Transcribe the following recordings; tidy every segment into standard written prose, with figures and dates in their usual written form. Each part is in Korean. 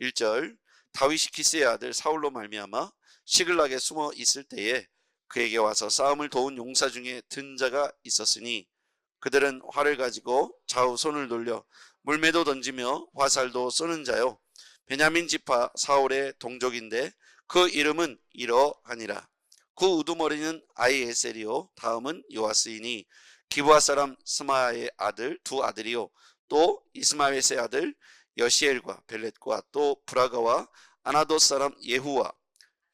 1절 다윗이 기스의 아들 사울로 말미암아 시글락에 숨어 있을 때에 그에게 와서 싸움을 도운 용사 중에 든 자가 있었으니 그들은 활을 가지고 좌우 손을 돌려 물매도 던지며 화살도 쏘는 자요 베냐민 지파 사울의 동족인데 그 이름은 이러하니라. 그 우두머리는 아히에셀이요 다음은 요아스이니 기브아 사람 스마야의 아들 두 아들이요 또 이스마엘의 아들 여시엘과 벨렛과 또 브라가와 아나돗 사람 예후와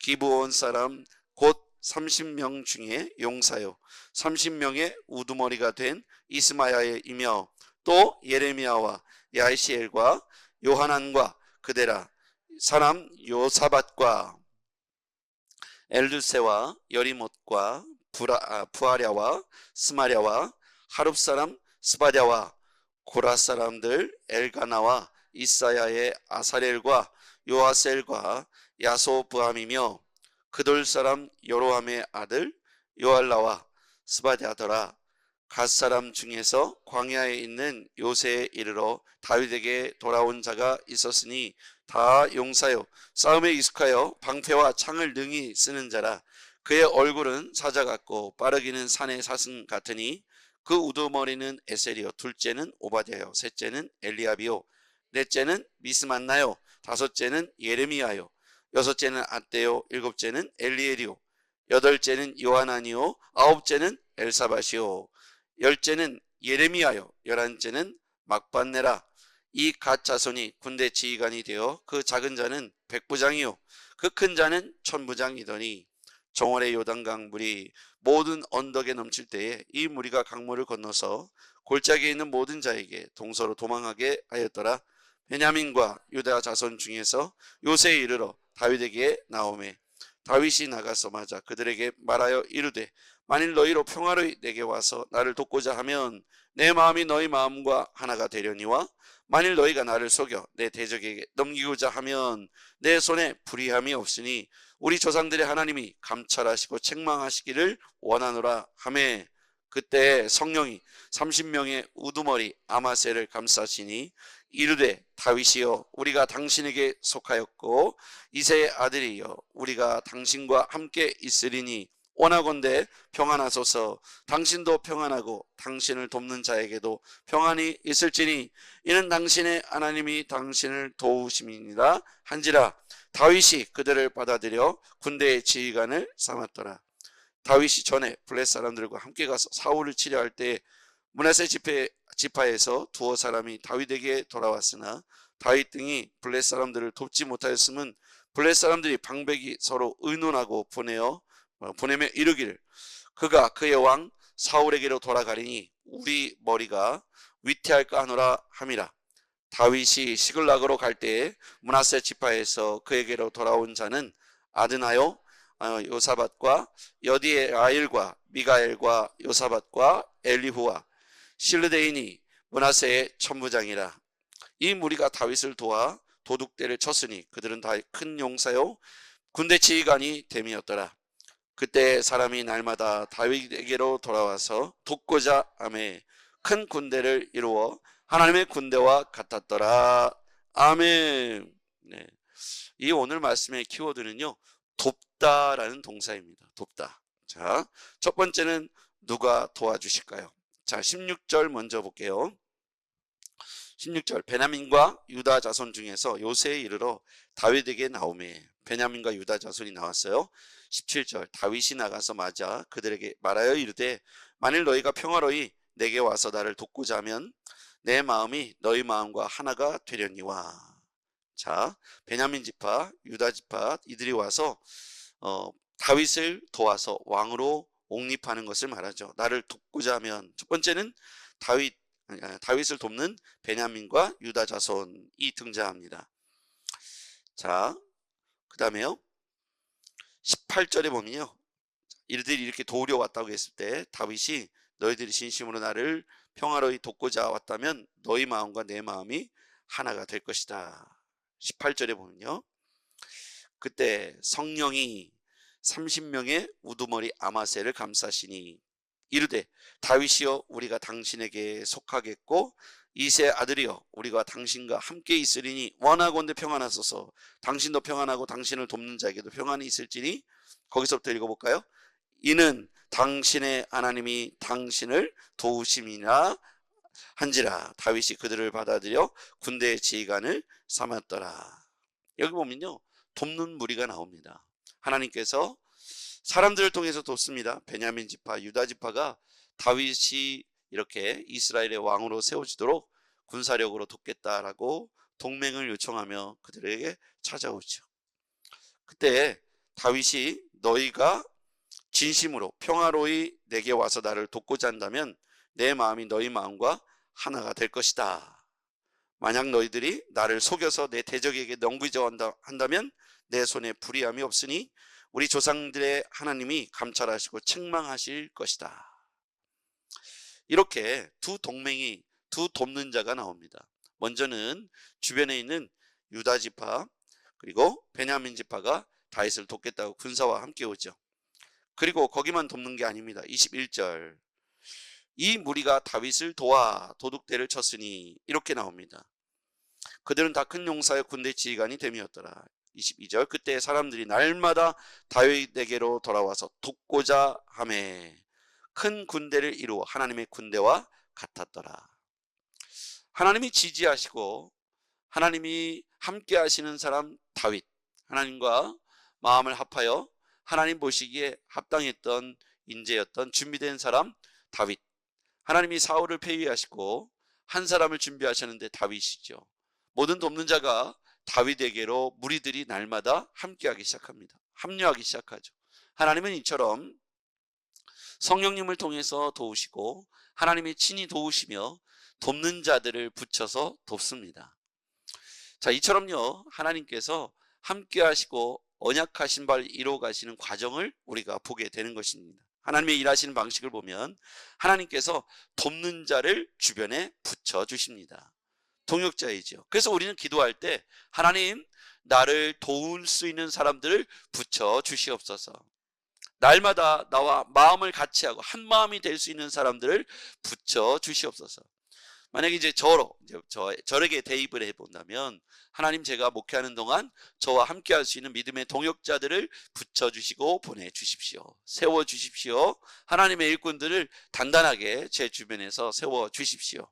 기브온 사람 곧 30명 중에 용사요 30명의 우두머리가 된 이스마야의 이며 또 예레미야와 야이시엘과 요하난과 그데라 사람 요사밧과 엘두세와 여리못과 부아랴와 스마랴와 하룹 사람 스바랴와 고라 사람들 엘가나와 이사야의 아사렐과 요아셀과 야소브함이며 그돌 사람 여로함의 아들 요알라와 스바랴더라. 갓 사람 중에서 광야에 있는 요새에 이르러 다윗에게 돌아온 자가 있었으니 다 용사요 싸움에 익숙하여 방패와 창을 능히 쓰는 자라. 그의 얼굴은 사자 같고 빠르기는 산의 사슴 같으니 그 우두머리는 에셀이요 둘째는 오바댜요 셋째는 엘리압이요 넷째는 미스만나요 다섯째는 예레미야요 여섯째는 앗대요 일곱째는 엘리엘이요 여덟째는 요하나니요 아홉째는 엘사밧이요 열째는 예레미야요 열한째는 막반네라. 이 갓 자손이 군대 지휘관이 되어 그 작은 자는 백부장이요 그 큰 자는 천부장이더니 정월의 요단강 물이 모든 언덕에 넘칠 때에 이 무리가 강물을 건너서 골짜기에 있는 모든 자에게 동서로 도망하게 하였더라. 베냐민과 유다 자손 중에서 요새에 이르러 다윗에게 나오매 다윗이 나가서 맞아 그들에게 말하여 이르되 만일 너희로 평화로이 내게 와서 나를 돕고자 하면 내 마음이 너희 마음과 하나가 되려니와 만일 너희가 나를 속여 내 대적에게 넘기고자 하면 내 손에 불의함이 없으니 우리 조상들의 하나님이 감찰하시고 책망하시기를 원하노라 하매 그때 성령이 30명의 우두머리 아마새를 감싸시니 이르되 다윗이여 우리가 당신에게 속하였고 이새의 아들이여 우리가 당신과 함께 있으리니 원하건대 평안하소서. 당신도 평안하고 당신을 돕는 자에게도 평안이 있을지니 이는 당신의 하나님이 당신을 도우심이니라 한지라. 다윗이 그들을 받아들여 군대의 지휘관을 삼았더라. 다윗이 전에 블렛 사람들과 함께 가서 사울을 치려할 때 므낫세 지파에서 두어 사람이 다윗에게 돌아왔으나 다윗 등이 블렛 사람들을 돕지 못하였음은 블렛 사람들이 방백이 서로 의논하고 보내며 이르기를 그가 그의 왕 사울에게로 돌아가리니 우리 머리가 위태할까 하노라 함이라. 다윗이 시글락으로 갈 때에 므낫세 지파에서 그에게로 돌아온 자는 아드나요 요사밧과 여디에아일과 미가엘과 요사밧과 엘리후와 실르데인이 므낫세의 천부장이라. 이 무리가 다윗을 도와 도둑대를 쳤으니 그들은 다 큰 용사요 군대 지휘관이 됨이었더라. 그때 사람이 날마다 다윗에게로 돌아와서 돕고자 하매 큰 군대를 이루어 하나님의 군대와 같았더라. 아멘. 네. 이 오늘 말씀의 키워드는요 돕다라는 동사입니다. 돕다. 자, 첫 번째는 누가 도와주실까요? 자, 16절 먼저 볼게요. 16절 베냐민과 유다 자손 중에서 요새에 이르러 다윗에게 나오매. 베냐민과 유다 자손이 나왔어요. 17절 다윗이 나가서 맞아 그들에게 말하여 이르되 만일 너희가 평화로이 내게 와서 나를 돕고자 하면 내 마음이 너희 마음과 하나가 되려니와. 자, 베냐민 지파 유다 지파 이들이 와서 다윗을 도와서 왕으로 옹립하는 것을 말하죠. 나를 돕고자 하면 첫 번째는 다윗을 돕는 베냐민과 유다 자손이 등장합니다. 자, 그 다음에요 18절에 보면요 이들이 이렇게 도우려 왔다고 했을 때 다윗이 너희들이 진심으로 나를 평화로이 돕고자 왔다면 너희 마음과 내 마음이 하나가 될 것이다. 18절에 보면요 그때 성령이 30명의 우두머리 아마새를 감싸시니 이르되 다윗이여 우리가 당신에게 속하겠고 이세 아들이여 우리가 당신과 함께 있으리니 원하건대 평안하소서. 당신도 평안하고 당신을 돕는 자에게도 평안이 있을지니. 거기서부터 읽어볼까요? 이는 당신의 하나님이 당신을 도우심이라 한지라. 다윗이 그들을 받아들여 군대의 지휘관을 삼았더라. 여기 보면요, 돕는 무리가 나옵니다. 하나님께서 사람들을 통해서 돕습니다. 베냐민 지파, 유다 지파가 다윗이 이렇게 이스라엘의 왕으로 세워지도록 군사력으로 돕겠다라고 동맹을 요청하며 그들에게 찾아오죠. 그때 다윗이 너희가 진심으로 평화로이 내게 와서 나를 돕고자 한다면 내 마음이 너희 마음과 하나가 될 것이다. 만약 너희들이 나를 속여서 내 대적에게 넘기려 한다면 내 손에 불의함이 없으니 우리 조상들의 하나님이 감찰하시고 책망하실 것이다. 이렇게 두 동맹이, 두 돕는 자가 나옵니다. 먼저는 주변에 있는 유다 지파 그리고 베냐민 지파가 다윗을 돕겠다고 군사와 함께 오죠. 그리고 거기만 돕는 게 아닙니다. 21절 이 무리가 다윗을 도와 도둑대를 쳤으니 이렇게 나옵니다. 그들은 다 큰 용사의 군대 지휘관이 됨이었더라. 22절 그때 사람들이 날마다 다윗에게로 돌아와서 돕고자 하매 큰 군대를 이루어 하나님의 군대와 같았더라. 하나님이 지지하시고 하나님이 함께 하시는 사람 다윗, 하나님과 마음을 합하여 하나님 보시기에 합당했던 인재였던 준비된 사람 다윗. 하나님이 사울을 폐위하시고 한 사람을 준비하셨는데 다윗이죠. 모든 돕는 자가 다윗에게로 무리들이 날마다 함께하기 시작합니다. 합류하기 시작하죠. 하나님은 이처럼 성령님을 통해서 도우시고 하나님이 친히 도우시며 돕는 자들을 붙여서 돕습니다. 자, 이처럼요 하나님께서 함께 하시고 언약하신 바를 이루어 가시는 과정을 우리가 보게 되는 것입니다. 하나님의 일하시는 방식을 보면 하나님께서 돕는 자를 주변에 붙여 주십니다. 동역자이죠. 그래서 우리는 기도할 때 하나님 나를 도울 수 있는 사람들을 붙여 주시옵소서. 날마다 나와 마음을 같이 하고 한 마음이 될 수 있는 사람들을 붙여 주시옵소서. 만약에 이제 저에게 대입을 해본다면 하나님 제가 목회하는 동안 저와 함께 할 수 있는 믿음의 동역자들을 붙여주시고 보내주십시오. 세워주십시오. 하나님의 일꾼들을 단단하게 제 주변에서 세워주십시오.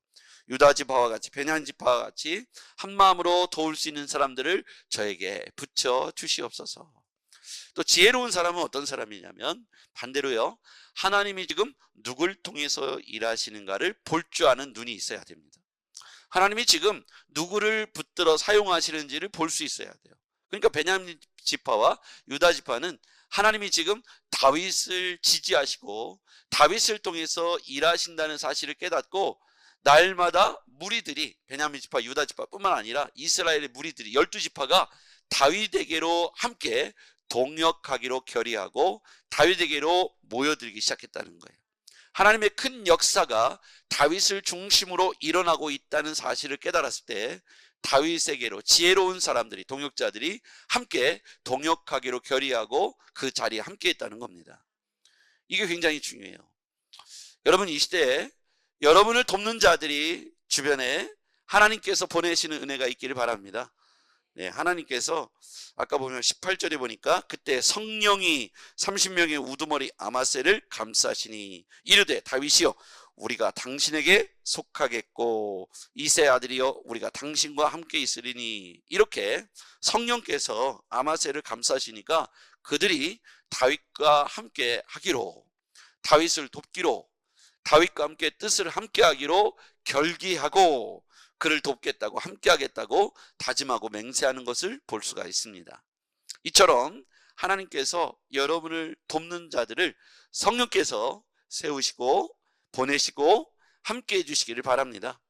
유다 지파와 같이 베냐민 지파와 같이 한 마음으로 도울 수 있는 사람들을 저에게 붙여주시옵소서. 또 지혜로운 사람은 어떤 사람이냐면 반대로요 하나님이 지금 누굴 통해서 일하시는가를 볼 줄 아는 눈이 있어야 됩니다. 하나님이 지금 누구를 붙들어 사용하시는지를 볼 수 있어야 돼요. 그러니까 베냐민 지파와 유다 지파는 하나님이 지금 다윗을 지지하시고 다윗을 통해서 일하신다는 사실을 깨닫고 날마다 무리들이 베냐민 지파, 유다 지파뿐만 아니라 이스라엘의 무리들이 12지파가 다윗에게로 함께 동역하기로 결의하고 다윗에게로 모여들기 시작했다는 거예요. 하나님의 큰 역사가 다윗을 중심으로 일어나고 있다는 사실을 깨달았을 때 다윗에게로 지혜로운 사람들이, 동역자들이 함께 동역하기로 결의하고 그 자리에 함께 있다는 겁니다. 이게 굉장히 중요해요. 여러분 이 시대에 여러분을 돕는 자들이 주변에 하나님께서 보내시는 은혜가 있기를 바랍니다. 네, 하나님께서 아까 보면 18절에 보니까 그때 성령이 30명의 우두머리 아마새를 감싸시니 이르되 다윗이여 우리가 당신에게 속하겠고 이세 아들이여 우리가 당신과 함께 있으리니. 이렇게 성령께서 아마새를 감싸시니까 그들이 다윗과 함께 하기로, 다윗을 돕기로, 다윗과 함께 뜻을 함께 하기로 결기하고 그를 돕겠다고 함께 하겠다고 다짐하고 맹세하는 것을 볼 수가 있습니다. 이처럼 하나님께서 여러분을 돕는 자들을 성령께서 세우시고 보내시고 함께 해주시기를 바랍니다.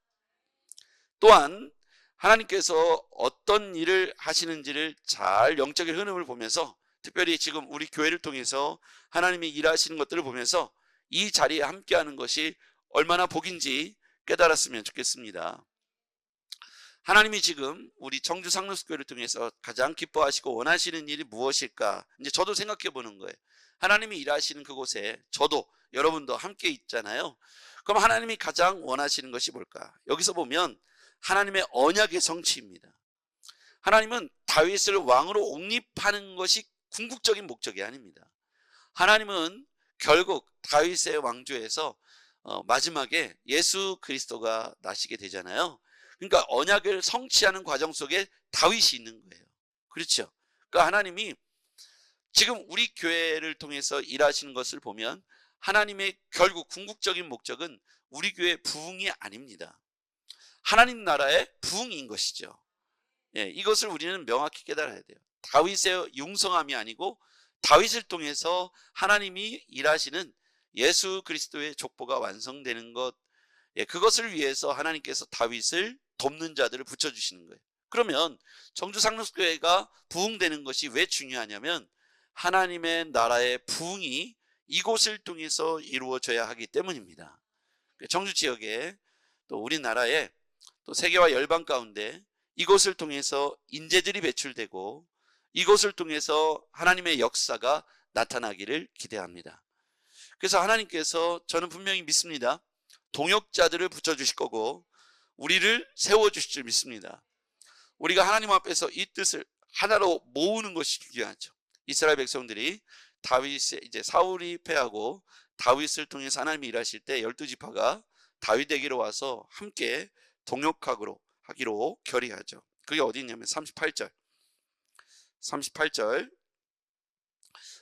또한 하나님께서 어떤 일을 하시는지를 잘 영적인 흐름을 보면서, 특별히 지금 우리 교회를 통해서 하나님이 일하시는 것들을 보면서 이 자리에 함께하는 것이 얼마나 복인지 깨달았으면 좋겠습니다. 하나님이 지금 우리 청주 상록교회를 통해서 가장 기뻐하시고 원하시는 일이 무엇일까? 이제 저도 생각해 보는 거예요. 하나님이 일하시는 그곳에 저도 여러분도 함께 있잖아요. 그럼 하나님이 가장 원하시는 것이 뭘까? 여기서 보면 하나님의 언약의 성취입니다. 하나님은 다윗을 왕으로 옹립하는 것이 궁극적인 목적이 아닙니다. 하나님은 결국 다윗의 왕조에서 마지막에 예수 그리스도가 나시게 되잖아요. 그러니까 언약을 성취하는 과정 속에 다윗이 있는 거예요. 그렇죠? 그러니까 하나님이 지금 우리 교회를 통해서 일하시는 것을 보면 하나님의 결국 궁극적인 목적은 우리 교회 부흥이 아닙니다. 하나님 나라의 부흥인 것이죠. 예, 이것을 우리는 명확히 깨달아야 돼요. 다윗의 융성함이 아니고 다윗을 통해서 하나님이 일하시는 예수 그리스도의 족보가 완성되는 것, 예, 그것을 위해서 하나님께서 다윗을 돕는 자들을 붙여주시는 거예요. 그러면 청주상록교회가 부흥되는 것이 왜 중요하냐면 하나님의 나라의 부흥이 이곳을 통해서 이루어져야 하기 때문입니다. 청주 지역에 또 우리나라에 또 세계와 열방 가운데 이곳을 통해서 인재들이 배출되고 이곳을 통해서 하나님의 역사가 나타나기를 기대합니다. 그래서 하나님께서 저는 분명히 믿습니다. 동역자들을 붙여주실 거고 우리를 세워주실 줄 믿습니다. 우리가 하나님 앞에서 이 뜻을 하나로 모으는 것이 중요하죠. 이스라엘 백성들이 다윗의 이제 사울이 패하고 다윗을 통해서 하나님이 일하실 때 12지파가 다윗에게로 와서 함께 동역하기로 결의하죠. 그게 어디 있냐면 38절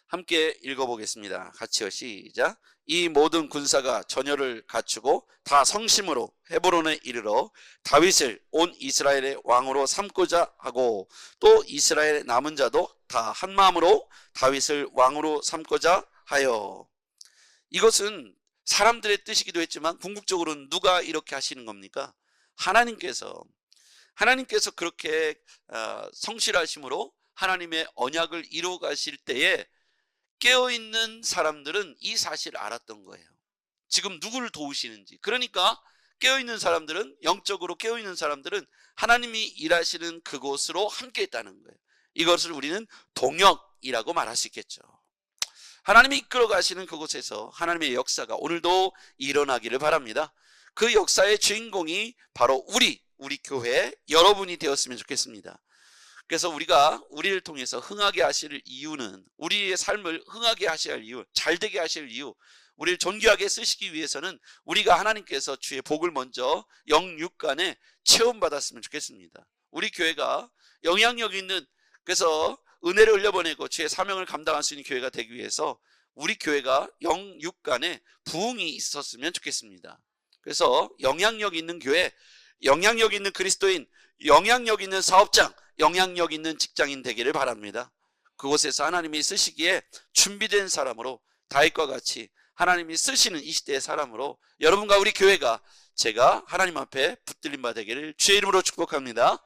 함께 읽어보겠습니다. 같이요. 시작. 이 모든 군사가 전열을 갖추고 다 성심으로 헤브론에 이르러 다윗을 온 이스라엘의 왕으로 삼고자 하고 또 이스라엘의 남은 자도 다 한마음으로 다윗을 왕으로 삼고자 하여. 이것은 사람들의 뜻이기도 했지만 궁극적으로는 누가 이렇게 하시는 겁니까? 하나님께서 그렇게 성실하심으로 하나님의 언약을 이루어 가실 때에 깨어있는 사람들은 이 사실을 알았던 거예요. 지금 누구를 도우시는지. 그러니까 깨어있는 사람들은, 영적으로 깨어있는 사람들은 하나님이 일하시는 그곳으로 함께 있다는 거예요. 이것을 우리는 동역이라고 말할 수 있겠죠. 하나님이 이끌어 가시는 그곳에서 하나님의 역사가 오늘도 일어나기를 바랍니다. 그 역사의 주인공이 바로 우리 교회 여러분이 되었으면 좋겠습니다. 그래서 우리를 통해서 흥하게 하실 이유는, 우리의 삶을 흥하게 하실 이유, 잘되게 하실 이유, 우리를 존귀하게 쓰시기 위해서는 우리가 하나님께서 주의 복을 먼저 영육간에 체험받았으면 좋겠습니다. 우리 교회가 영향력 있는, 그래서 은혜를 흘려보내고 주의 사명을 감당할 수 있는 교회가 되기 위해서 우리 교회가 영육간에 부흥이 있었으면 좋겠습니다. 그래서 영향력 있는 교회, 영향력 있는 그리스도인, 영향력 있는 사업장, 영향력 있는 직장인 되기를 바랍니다. 그곳에서 하나님이 쓰시기에 준비된 사람으로, 다윗과 같이 하나님이 쓰시는 이 시대의 사람으로 여러분과 우리 교회가, 제가 하나님 앞에 붙들림 바 되기를 주의 이름으로 축복합니다.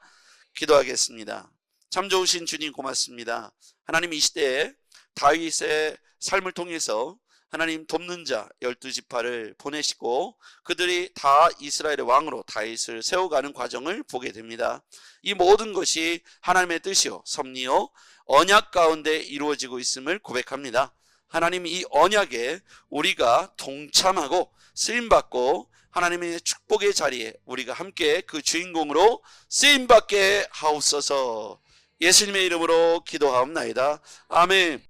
기도하겠습니다. 참 좋으신 주님 고맙습니다. 하나님, 이 시대에 다윗의 삶을 통해서 하나님 돕는 자 12지파를 보내시고 그들이 다 이스라엘의 왕으로 다윗을 세워가는 과정을 보게 됩니다. 이 모든 것이 하나님의 뜻이요 섭리요 언약 가운데 이루어지고 있음을 고백합니다. 하나님, 이 언약에 우리가 동참하고 쓰임받고 하나님의 축복의 자리에 우리가 함께 그 주인공으로 쓰임받게 하옵소서. 예수님의 이름으로 기도하옵나이다. 아멘.